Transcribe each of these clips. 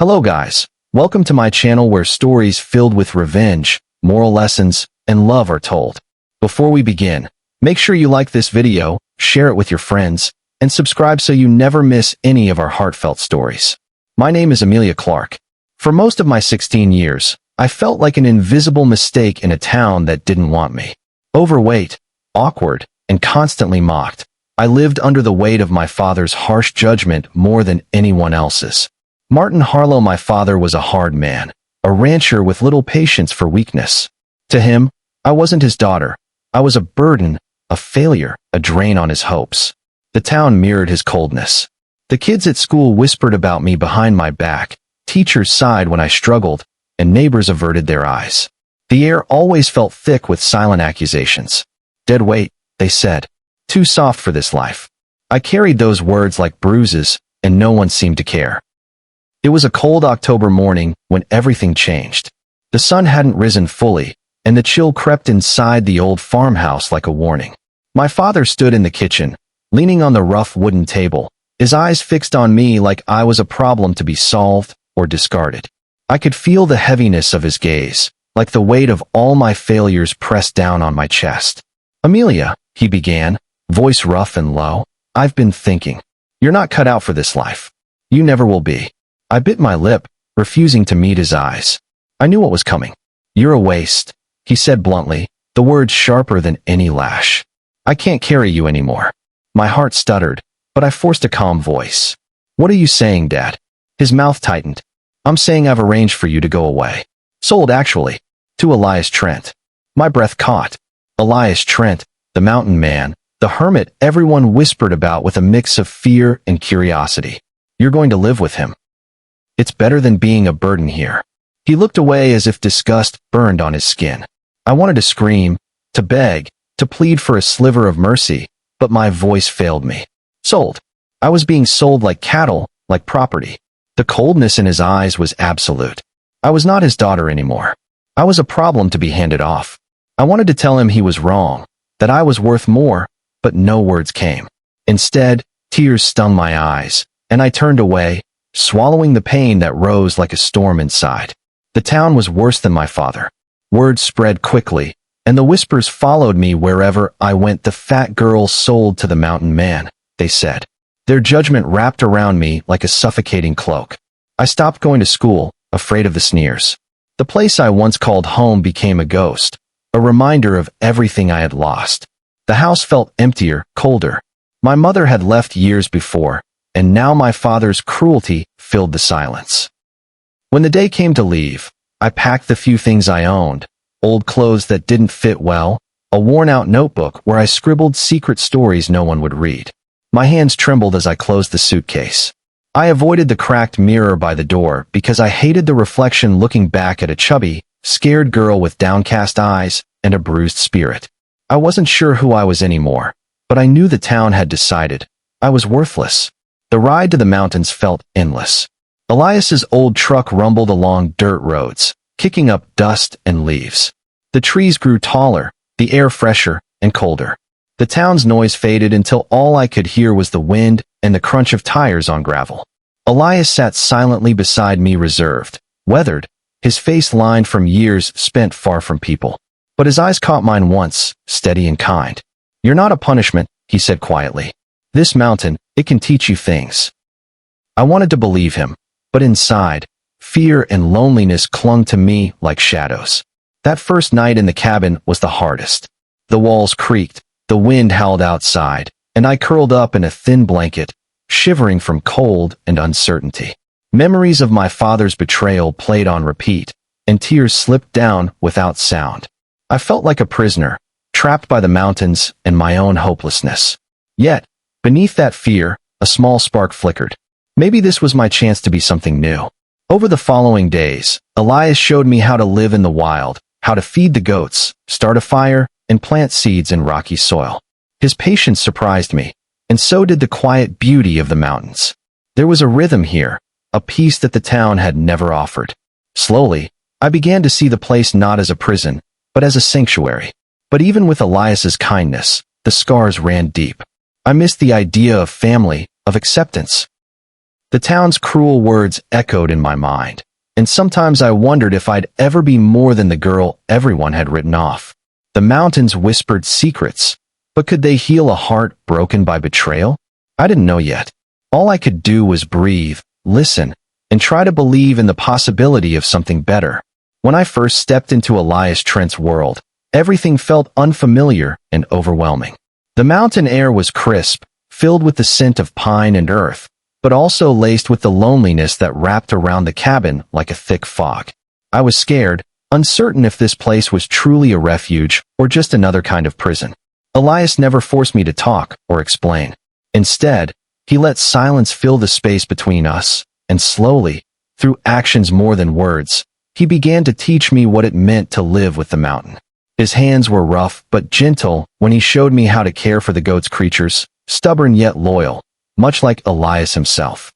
Hello guys, welcome to my channel where stories filled with revenge, moral lessons, and love are told. Before we begin, make sure you like this video, share it with your friends, and subscribe so you never miss any of our heartfelt stories. My name is Amelia Clark. For most of my 16 years, I felt like an invisible mistake in a town that didn't want me. Overweight, awkward, and constantly mocked, I lived under the weight of my father's harsh judgment more than anyone else's. Martin Harlow, my father, was a hard man, a rancher with little patience for weakness. To him, I wasn't his daughter. I was a burden, a failure, a drain on his hopes. The town mirrored his coldness. The kids at school whispered about me behind my back, teachers sighed when I struggled, and neighbors averted their eyes. The air always felt thick with silent accusations. Dead weight, they said. Too soft for this life. I carried those words like bruises, and no one seemed to care. It was a cold October morning when everything changed. The sun hadn't risen fully, and the chill crept inside the old farmhouse like a warning. My father stood in the kitchen, leaning on the rough wooden table, his eyes fixed on me like I was a problem to be solved or discarded. I could feel the heaviness of his gaze, like the weight of all my failures pressed down on my chest. "Amelia," he began, voice rough and low, "I've been thinking. You're not cut out for this life. You never will be." I bit my lip, refusing to meet his eyes. I knew what was coming. "You're a waste," he said bluntly, the words sharper than any lash. "I can't carry you anymore." My heart stuttered, but I forced a calm voice. "What are you saying, Dad?" His mouth tightened. "I'm saying I've arranged for you to go away. Sold, actually. To Elias Trent." My breath caught. Elias Trent, the mountain man, the hermit everyone whispered about with a mix of fear and curiosity. "You're going to live with him. It's better than being a burden here." He looked away as if disgust burned on his skin. I wanted to scream, to beg, to plead for a sliver of mercy, but my voice failed me. Sold. I was being sold like cattle, like property. The coldness in his eyes was absolute. I was not his daughter anymore. I was a problem to be handed off. I wanted to tell him he was wrong, that I was worth more, but no words came. Instead, tears stung my eyes, and I turned away, swallowing the pain that rose like a storm inside. The town was worse than my father. Word spread quickly, and the whispers followed me wherever I went. "The fat girl sold to the mountain man," they said. Their judgment wrapped around me like a suffocating cloak. I stopped going to school, afraid of the sneers. The place I once called home became a ghost, a reminder of everything I had lost. The house felt emptier, colder. My mother had left years before, and now my father's cruelty filled the silence. When the day came to leave, I packed the few things I owned, old clothes that didn't fit well, a worn-out notebook where I scribbled secret stories no one would read. My hands trembled as I closed the suitcase. I avoided the cracked mirror by the door because I hated the reflection looking back at a chubby, scared girl with downcast eyes and a bruised spirit. I wasn't sure who I was anymore, but I knew the town had decided. I was worthless. The ride to the mountains felt endless. Elias's old truck rumbled along dirt roads, kicking up dust and leaves. The trees grew taller, the air fresher and colder. The town's noise faded until all I could hear was the wind and the crunch of tires on gravel. Elias sat silently beside me, reserved, weathered, his face lined from years spent far from people. But his eyes caught mine once, steady and kind. "You're not a punishment," he said quietly. "This mountain, it can teach you things." I wanted to believe him, but inside, fear and loneliness clung to me like shadows. That first night in the cabin was the hardest. The walls creaked, the wind howled outside, and I curled up in a thin blanket, shivering from cold and uncertainty. Memories of my father's betrayal played on repeat, and tears slipped down without sound. I felt like a prisoner, trapped by the mountains and my own hopelessness. Yet, beneath that fear, a small spark flickered. Maybe this was my chance to be something new. Over the following days, Elias showed me how to live in the wild, how to feed the goats, start a fire, and plant seeds in rocky soil. His patience surprised me, and so did the quiet beauty of the mountains. There was a rhythm here, a peace that the town had never offered. Slowly, I began to see the place not as a prison, but as a sanctuary. But even with Elias's kindness, the scars ran deep. I missed the idea of family, of acceptance. The town's cruel words echoed in my mind, and sometimes I wondered if I'd ever be more than the girl everyone had written off. The mountains whispered secrets, but could they heal a heart broken by betrayal? I didn't know yet. All I could do was breathe, listen, and try to believe in the possibility of something better. When I first stepped into Elias Trent's world, everything felt unfamiliar and overwhelming. The mountain air was crisp, filled with the scent of pine and earth, but also laced with the loneliness that wrapped around the cabin like a thick fog. I was scared, uncertain if this place was truly a refuge or just another kind of prison. Elias never forced me to talk or explain. Instead, he let silence fill the space between us, and slowly, through actions more than words, he began to teach me what it meant to live with the mountain. His hands were rough but gentle when he showed me how to care for the goat's creatures, stubborn yet loyal, much like Elias himself.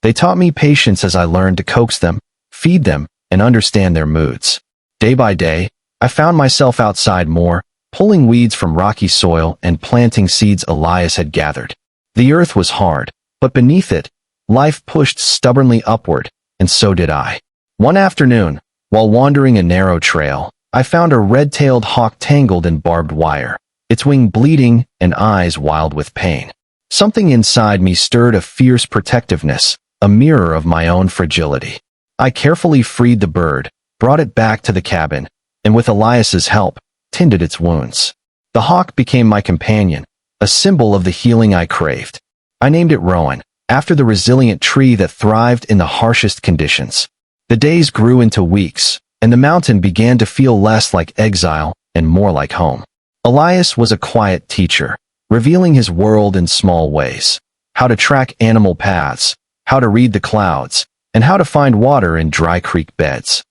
They taught me patience as I learned to coax them, feed them, and understand their moods. Day by day, I found myself outside more, pulling weeds from rocky soil and planting seeds Elias had gathered. The earth was hard, but beneath it, life pushed stubbornly upward, and so did I. One afternoon, while wandering a narrow trail, I found a red-tailed hawk tangled in barbed wire, its wing bleeding and eyes wild with pain. Something inside me stirred a fierce protectiveness, a mirror of my own fragility. I carefully freed the bird, brought it back to the cabin, and with Elias's help, tended its wounds. The hawk became my companion, a symbol of the healing I craved. I named it Rowan, after the resilient tree that thrived in the harshest conditions. The days grew into weeks, and the mountain began to feel less like exile and more like home. Elias was a quiet teacher, revealing his world in small ways: how to track animal paths, how to read the clouds, and how to find water in dry creek beds.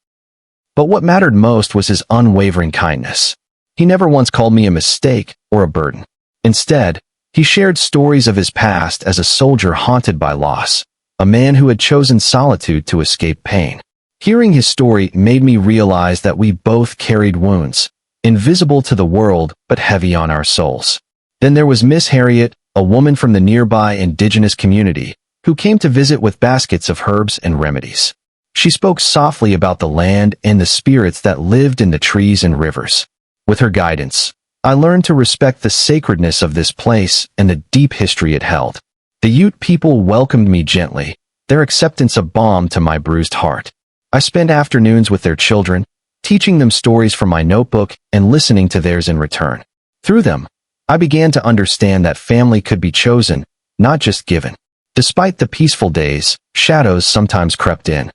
But what mattered most was his unwavering kindness. He never once called me a mistake or a burden. Instead, he shared stories of his past as a soldier haunted by loss, a man who had chosen solitude to escape pain. Hearing his story made me realize that we both carried wounds, invisible to the world but heavy on our souls. Then there was Miss Harriet, a woman from the nearby indigenous community, who came to visit with baskets of herbs and remedies. She spoke softly about the land and the spirits that lived in the trees and rivers. With her guidance, I learned to respect the sacredness of this place and the deep history it held. The Ute people welcomed me gently, their acceptance a balm to my bruised heart. I spent afternoons with their children, teaching them stories from my notebook and listening to theirs in return. Through them, I began to understand that family could be chosen, not just given. Despite the peaceful days, shadows sometimes crept in.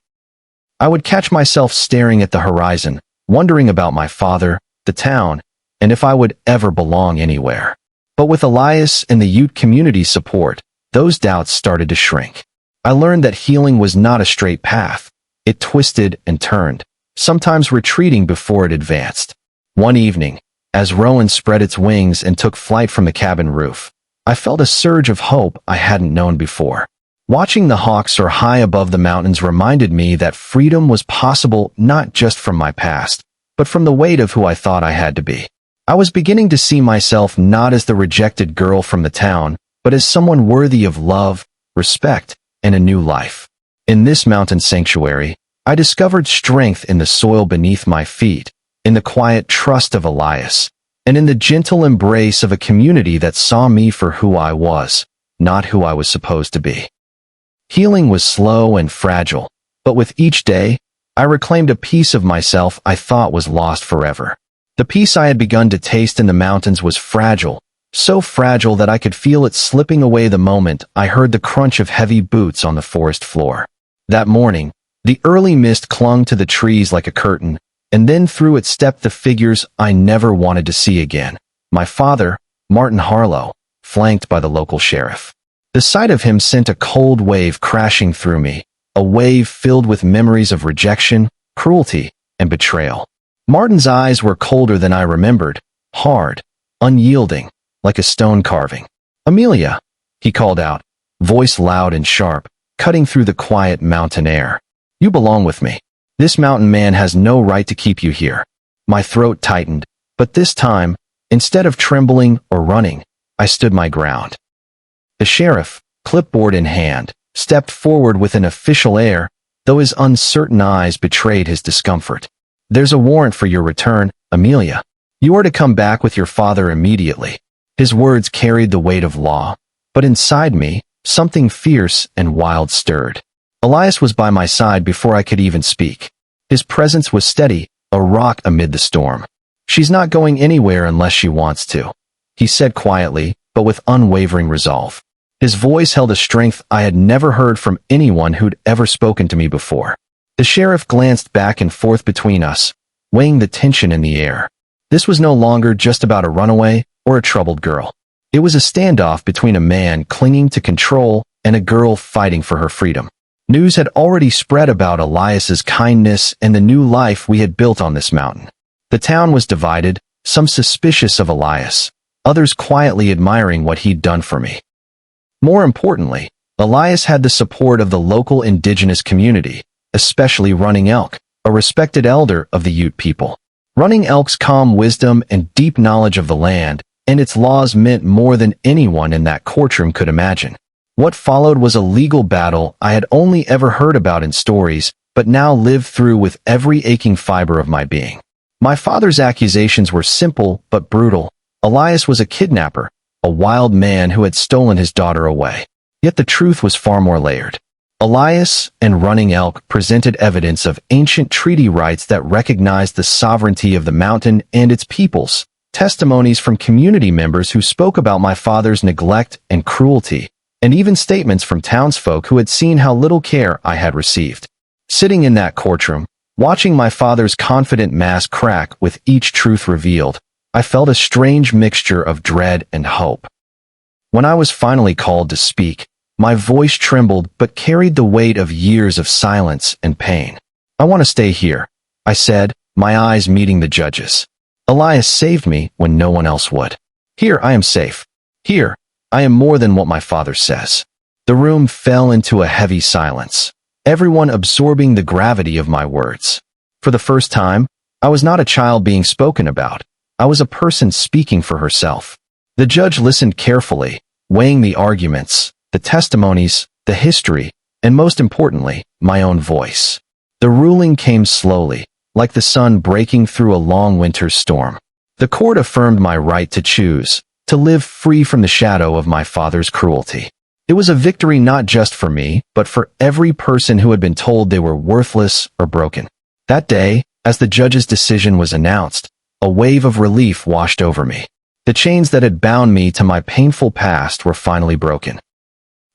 I would catch myself staring at the horizon, wondering about my father, the town, and if I would ever belong anywhere. But with Elias and the Ute community's support, those doubts started to shrink. I learned that healing was not a straight path. It twisted and turned, sometimes retreating before it advanced. One evening, as Rowan spread its wings and took flight from the cabin roof, I felt a surge of hope I hadn't known before. Watching the hawk soar high above the mountains reminded me that freedom was possible not just from my past, but from the weight of who I thought I had to be. I was beginning to see myself not as the rejected girl from the town, but as someone worthy of love, respect, and a new life. In this mountain sanctuary, I discovered strength in the soil beneath my feet, in the quiet trust of Elias, and in the gentle embrace of a community that saw me for who I was, not who I was supposed to be. Healing was slow and fragile, but with each day, I reclaimed a piece of myself I thought was lost forever. The peace I had begun to taste in the mountains was fragile, so fragile that I could feel it slipping away the moment I heard the crunch of heavy boots on the forest floor. That morning, the early mist clung to the trees like a curtain, and then through it stepped the figures I never wanted to see again. My father, Martin Harlow, flanked by the local sheriff. The sight of him sent a cold wave crashing through me, a wave filled with memories of rejection, cruelty, and betrayal. Martin's eyes were colder than I remembered, hard, unyielding, like a stone carving. "Amelia," he called out, voice loud and sharp, cutting through the quiet mountain air. "You belong with me. This mountain man has no right to keep you here." My throat tightened, but this time, instead of trembling or running, I stood my ground. The sheriff, clipboard in hand, stepped forward with an official air, though his uncertain eyes betrayed his discomfort. "There's a warrant for your return, Amelia. You are to come back with your father immediately." His words carried the weight of law, but inside me, something fierce and wild stirred. Elias was by my side before I could even speak. His presence was steady, a rock amid the storm. "She's not going anywhere unless she wants to," he said quietly, but with unwavering resolve. His voice held a strength I had never heard from anyone who'd ever spoken to me before. The sheriff glanced back and forth between us, weighing the tension in the air. This was no longer just about a runaway or a troubled girl. It was a standoff between a man clinging to control and a girl fighting for her freedom. News had already spread about Elias's kindness and the new life we had built on this mountain. The town was divided, some suspicious of Elias, others quietly admiring what he'd done for me. More importantly, Elias had the support of the local indigenous community, especially Running Elk, a respected elder of the Ute people. Running Elk's calm wisdom and deep knowledge of the land and its laws meant more than anyone in that courtroom could imagine. What followed was a legal battle I had only ever heard about in stories, but now lived through with every aching fiber of my being. My father's accusations were simple but brutal. Elias was a kidnapper, a wild man who had stolen his daughter away. Yet the truth was far more layered. Elias and Running Elk presented evidence of ancient treaty rights that recognized the sovereignty of the mountain and its peoples, testimonies from community members who spoke about my father's neglect and cruelty, and even statements from townsfolk who had seen how little care I had received. Sitting in that courtroom, watching my father's confident mask crack with each truth revealed, I felt a strange mixture of dread and hope. When I was finally called to speak, my voice trembled but carried the weight of years of silence and pain. "I want to stay here," I said, my eyes meeting the judge's. "Elias saved me when no one else would. Here I am safe. Here, I am more than what my father says." The room fell into a heavy silence, everyone absorbing the gravity of my words. For the first time, I was not a child being spoken about. I was a person speaking for herself. The judge listened carefully, weighing the arguments, the testimonies, the history, and most importantly, my own voice. The ruling came slowly, like the sun breaking through a long winter's storm. The court affirmed my right to choose, to live free from the shadow of my father's cruelty. It was a victory not just for me, but for every person who had been told they were worthless or broken. That day, as the judge's decision was announced, a wave of relief washed over me. The chains that had bound me to my painful past were finally broken.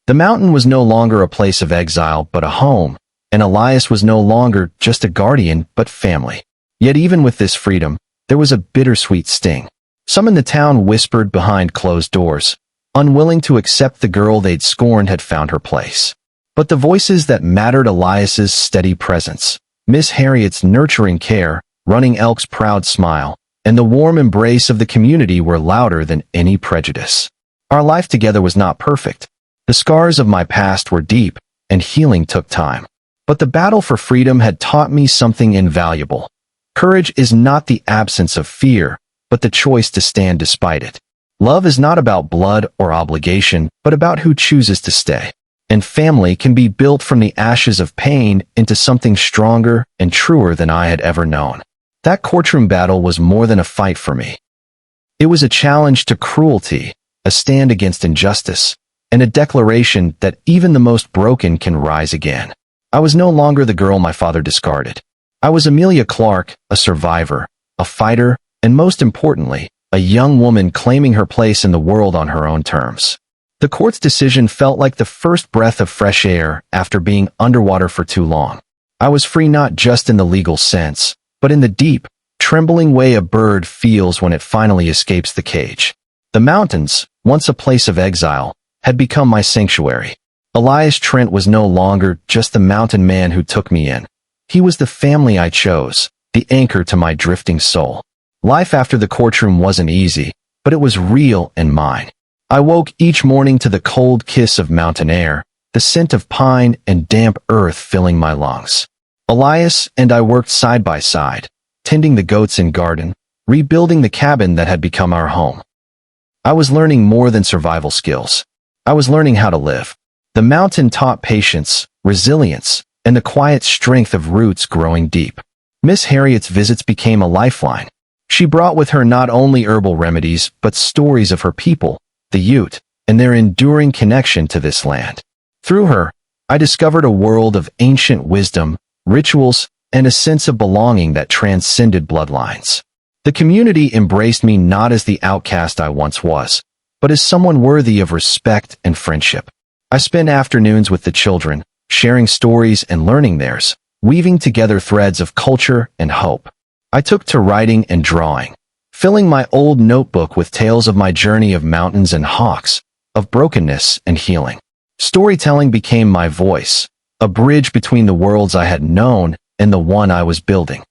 The mountain was no longer a place of exile but a home, and Elias was no longer just a guardian but family. Yet even with this freedom, there was a bittersweet sting. Some in the town whispered behind closed doors, unwilling to accept the girl they'd scorned had found her place. But the voices that mattered, Elias's steady presence, Miss Harriet's nurturing care, Running Elk's proud smile, and the warm embrace of the community were louder than any prejudice. Our life together was not perfect. The scars of my past were deep, and healing took time. But the battle for freedom had taught me something invaluable. Courage is not the absence of fear, but the choice to stand despite it. Love is not about blood or obligation, but about who chooses to stay. And family can be built from the ashes of pain into something stronger and truer than I had ever known. That courtroom battle was more than a fight for me. It was a challenge to cruelty, a stand against injustice, and a declaration that even the most broken can rise again. I was no longer the girl my father discarded. I was Amelia Clark, a survivor, a fighter, and most importantly, a young woman claiming her place in the world on her own terms. The court's decision felt like the first breath of fresh air after being underwater for too long. I was free not just in the legal sense, but in the deep, trembling way a bird feels when it finally escapes the cage. The mountains, once a place of exile, had become my sanctuary. Elias Trent was no longer just the mountain man who took me in. He was the family I chose, the anchor to my drifting soul. Life after the courtroom wasn't easy, but it was real and mine. I woke each morning to the cold kiss of mountain air, the scent of pine and damp earth filling my lungs. Elias and I worked side by side, tending the goats in garden, rebuilding the cabin that had become our home. I was learning more than survival skills. I was learning how to live. The mountain taught patience, resilience, and the quiet strength of roots growing deep. Miss Harriet's visits became a lifeline. She brought with her not only herbal remedies, but stories of her people, the Ute, and their enduring connection to this land. Through her, I discovered a world of ancient wisdom, rituals, and a sense of belonging that transcended bloodlines. The community embraced me not as the outcast I once was, but as someone worthy of respect and friendship. I spent afternoons with the children, sharing stories and learning theirs, weaving together threads of culture and hope. I took to writing and drawing, filling my old notebook with tales of my journey of mountains and hawks, of brokenness and healing. Storytelling became my voice, a bridge between the worlds I had known and the one I was building.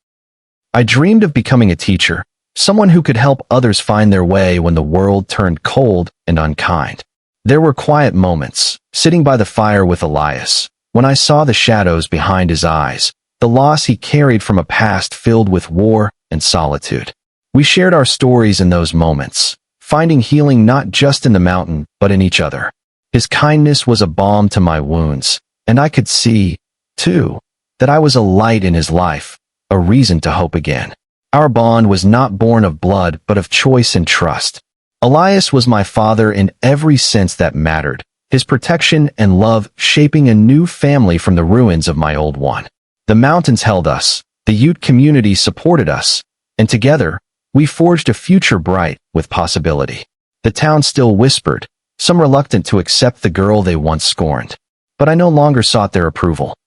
I dreamed of becoming a teacher, someone who could help others find their way when the world turned cold and unkind. There were quiet moments, sitting by the fire with Elias, when I saw the shadows behind his eyes, the loss he carried from a past filled with war and solitude. We shared our stories in those moments, finding healing not just in the mountain, but in each other. His kindness was a balm to my wounds, and I could see, too, that I was a light in his life, a reason to hope again. Our bond was not born of blood, but of choice and trust. Elias was my father in every sense that mattered, his protection and love shaping a new family from the ruins of my old one. The mountains held us, the Ute community supported us, and together, we forged a future bright with possibility. The town still whispered, some reluctant to accept the girl they once scorned. But I no longer sought their approval.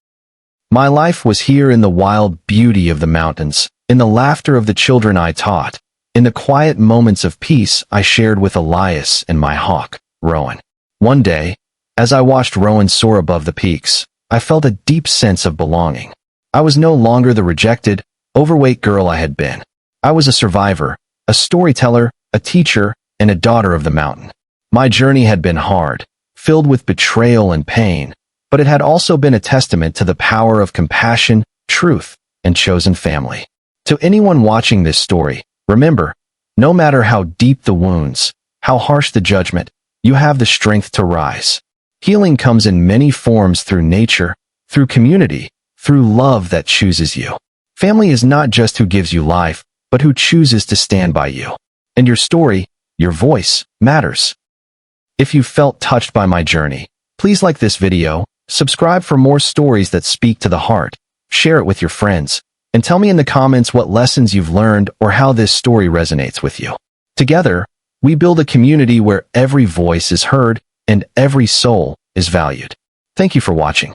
My life was here in the wild beauty of the mountains, in the laughter of the children I taught, in the quiet moments of peace I shared with Elias and my hawk, Rowan. One day, as I watched Rowan soar above the peaks, I felt a deep sense of belonging. I was no longer the rejected, overweight girl I had been. I was a survivor, a storyteller, a teacher, and a daughter of the mountain. My journey had been hard, filled with betrayal and pain, but it had also been a testament to the power of compassion, truth, and chosen family. To anyone watching this story, remember, no matter how deep the wounds, how harsh the judgment, you have the strength to rise. Healing comes in many forms through nature, through community, through love that chooses you. Family is not just who gives you life, but who chooses to stand by you. And your story, your voice, matters. If you felt touched by my journey, please like this video, subscribe for more stories that speak to the heart, share it with your friends, and tell me in the comments what lessons you've learned or how this story resonates with you. Together, we build a community where every voice is heard and every soul is valued. Thank you for watching.